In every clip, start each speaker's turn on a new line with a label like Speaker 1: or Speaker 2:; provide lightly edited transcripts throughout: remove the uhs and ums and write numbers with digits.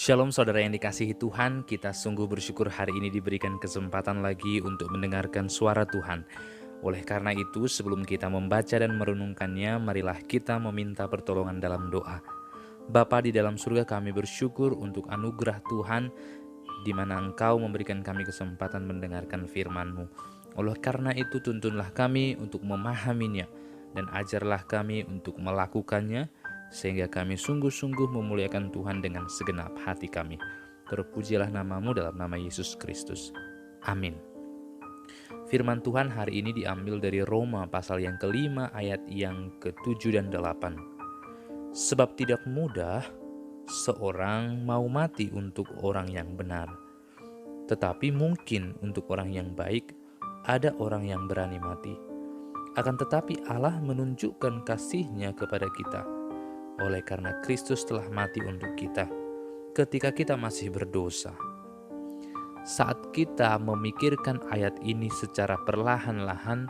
Speaker 1: Shalom saudara yang dikasihi Tuhan, kita sungguh bersyukur hari ini diberikan kesempatan lagi untuk mendengarkan suara Tuhan. Oleh karena itu, sebelum kita membaca dan merenungkannya, marilah kita meminta pertolongan dalam doa. Bapa di dalam surga, kami bersyukur untuk anugerah Tuhan di mana Engkau memberikan kami kesempatan mendengarkan firman-Mu. Oleh karena itu, tuntunlah kami untuk memahaminya dan ajarlah kami untuk melakukannya, sehingga kami sungguh-sungguh memuliakan Tuhan dengan segenap hati kami. Terpujilah namamu dalam nama Yesus Kristus. Amin. Firman Tuhan hari ini diambil dari Roma pasal yang kelima ayat yang ke-7 dan 8. Sebab tidak mudah seorang mau mati untuk orang yang benar, tetapi mungkin untuk orang yang baik ada orang yang berani mati. Akan tetapi Allah menunjukkan kasih-Nya kepada kita, oleh karena Kristus telah mati untuk kita ketika kita masih berdosa. Saat kita memikirkan ayat ini secara perlahan-lahan,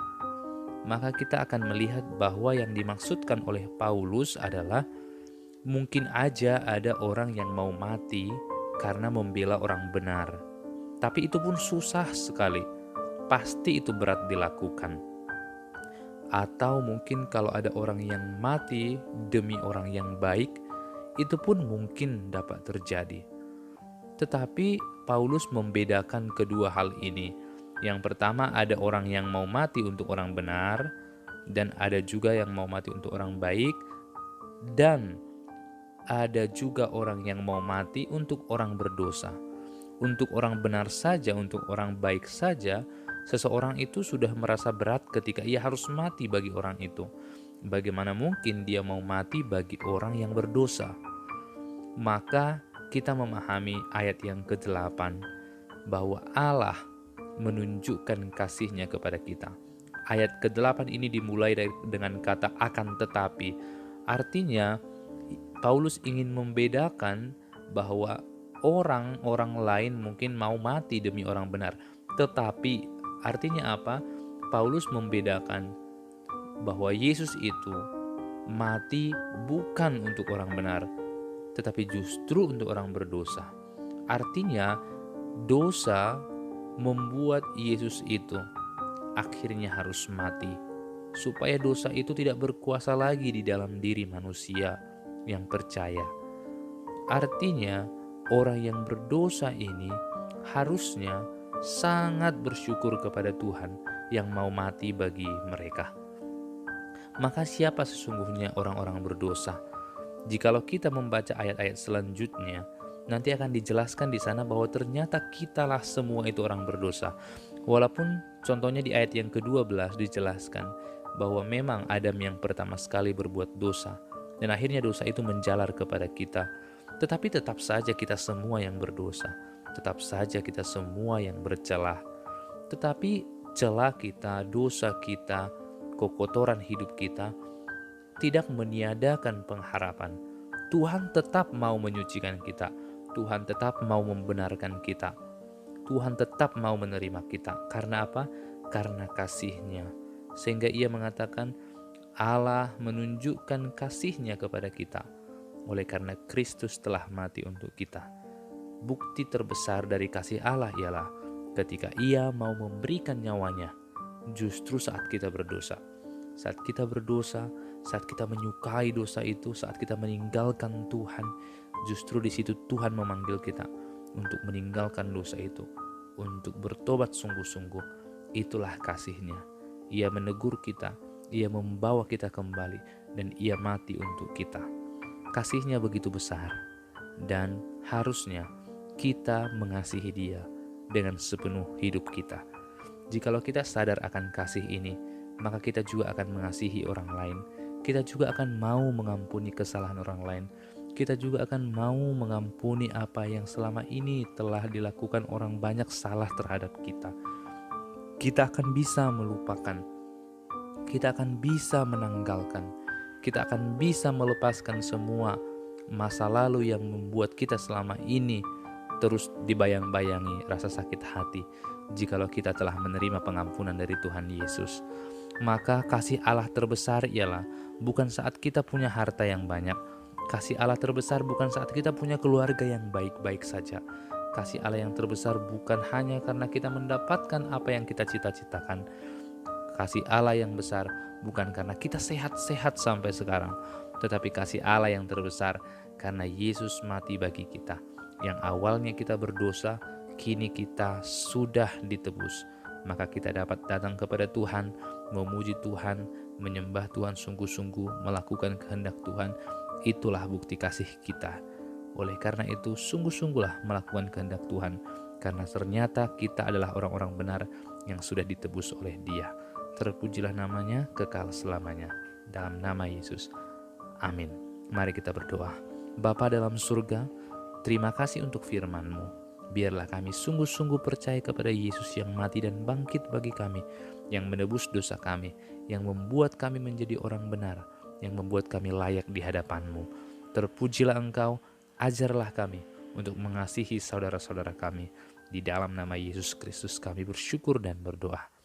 Speaker 1: maka kita akan melihat bahwa yang dimaksudkan oleh Paulus adalah mungkin aja ada orang yang mau mati karena membela orang benar. Tapi itu pun susah sekali. Pasti itu berat dilakukan. Atau mungkin kalau ada orang yang mati demi orang yang baik, itu pun mungkin dapat terjadi. Tetapi Paulus membedakan kedua hal ini. Yang pertama, ada orang yang mau mati untuk orang benar, dan ada juga yang mau mati untuk orang baik, dan ada juga orang yang mau mati untuk orang berdosa. Untuk orang benar saja, untuk orang baik saja, seseorang itu sudah merasa berat ketika ia harus mati bagi orang itu. Bagaimana mungkin dia mau mati bagi orang yang berdosa? Maka kita memahami ayat yang ke-8 bahwa Allah menunjukkan kasih-Nya kepada kita. Ayat ke-8 ini dimulai dengan kata akan tetapi. Artinya Paulus ingin membedakan bahwa orang-orang lain mungkin mau mati demi orang benar. Tetapi artinya apa? Paulus membedakan bahwa Yesus itu mati bukan untuk orang benar, tetapi justru untuk orang berdosa. Artinya dosa membuat Yesus itu akhirnya harus mati, supaya dosa itu tidak berkuasa lagi di dalam diri manusia yang percaya. Artinya orang yang berdosa ini harusnya sangat bersyukur kepada Tuhan yang mau mati bagi mereka. Maka siapa sesungguhnya orang-orang berdosa? Jikalau kita membaca ayat-ayat selanjutnya, nanti akan dijelaskan di sana bahwa ternyata kitalah semua itu orang berdosa. Walaupun contohnya di ayat yang ke-12 dijelaskan bahwa memang Adam yang pertama sekali berbuat dosa, dan akhirnya dosa itu menjalar kepada kita. Tetapi tetap saja kita semua yang berdosa. Tetap saja kita semua yang bercelah. Tetapi celah kita, dosa kita, kekotoran hidup kita tidak meniadakan pengharapan. Tuhan tetap mau menyucikan kita. Tuhan tetap mau membenarkan kita. Tuhan tetap mau menerima kita. Karena apa? Karena kasih-Nya. Sehingga Ia mengatakan Allah menunjukkan kasih-Nya kepada kita. Oleh karena Kristus telah mati untuk kita. Bukti terbesar dari kasih Allah ialah ketika Ia mau memberikan nyawanya justru saat kita berdosa. Saat kita berdosa, saat kita menyukai dosa itu, saat kita meninggalkan Tuhan, justru di situ Tuhan memanggil kita untuk meninggalkan dosa itu, untuk bertobat sungguh-sungguh. Itulah kasih-Nya. Ia menegur kita, Ia membawa kita kembali, dan Ia mati untuk kita. Kasih-Nya begitu besar, dan harusnya kita mengasihi Dia dengan sepenuh hidup kita. Jikalau kita sadar akan kasih ini, maka kita juga akan mengasihi orang lain. Kita juga akan mau mengampuni kesalahan orang lain. Kita juga akan mau mengampuni apa yang selama ini telah dilakukan orang banyak salah terhadap kita. Kita akan bisa melupakan. Kita akan bisa menanggalkan. Kita akan bisa melepaskan semua masa lalu yang membuat kita selama ini terus dibayang-bayangi rasa sakit hati. Jikalau kita telah menerima pengampunan dari Tuhan Yesus, maka kasih Allah terbesar ialah bukan saat kita punya harta yang banyak. Kasih Allah terbesar bukan saat kita punya keluarga yang baik-baik saja. Kasih Allah yang terbesar bukan hanya karena kita mendapatkan apa yang kita cita-citakan. Kasih Allah yang besar bukan karena kita sehat-sehat sampai sekarang, tetapi kasih Allah yang terbesar karena Yesus mati bagi kita. Yang awalnya kita berdosa, kini kita sudah ditebus. Maka kita dapat datang kepada Tuhan, memuji Tuhan, menyembah Tuhan sungguh-sungguh, melakukan kehendak Tuhan. Itulah bukti kasih kita. Oleh karena itu, sungguh-sungguhlah melakukan kehendak Tuhan, karena ternyata kita adalah orang-orang benar yang sudah ditebus oleh Dia. Terpujilah namanya kekal selamanya. Dalam nama Yesus. Amin. Mari kita berdoa. Bapa dalam surga, terima kasih untuk firman-Mu. Biarlah kami sungguh-sungguh percaya kepada Yesus yang mati dan bangkit bagi kami, yang menebus dosa kami, yang membuat kami menjadi orang benar, yang membuat kami layak di hadapan-Mu. Terpujilah Engkau, ajarlah kami untuk mengasihi saudara-saudara kami. Di dalam nama Yesus Kristus kami bersyukur dan berdoa.